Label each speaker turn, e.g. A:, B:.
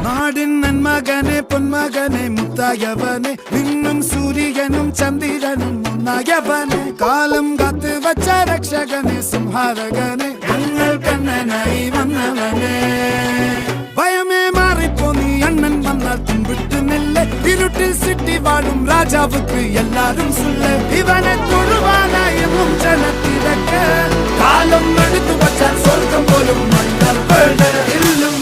A: നാടിൻ നന്മകനെ പൊന്മകനെ മുത്തായവനെ നിന്നും സൂര്യനും ചന്ദ്രനും ഒന്നായവനെ കാലം കാത്ത് വച്ച രക്ഷകനെ സംഹാരകനെ ഞങ്ങൾ കണ്ണനായി വന്നവനെ ഭയമേ മാറിപ്പോ നീ അണ്ണൻ വന്നാൽ തുമ്പിട്ട് നെല്ല് ഇരുട്ടിൽ സിറ്റി വാഴും രാജാവുക്ക് എല്ലാരും സുല്ല് ഇവനെ തൊഴുവാനായും ജനത്തിരക്ക് കാലം എടുത്തു വച്ചാൽ സ്വർഗം പോലും മണ്ണർ വീട് ഇല്ലും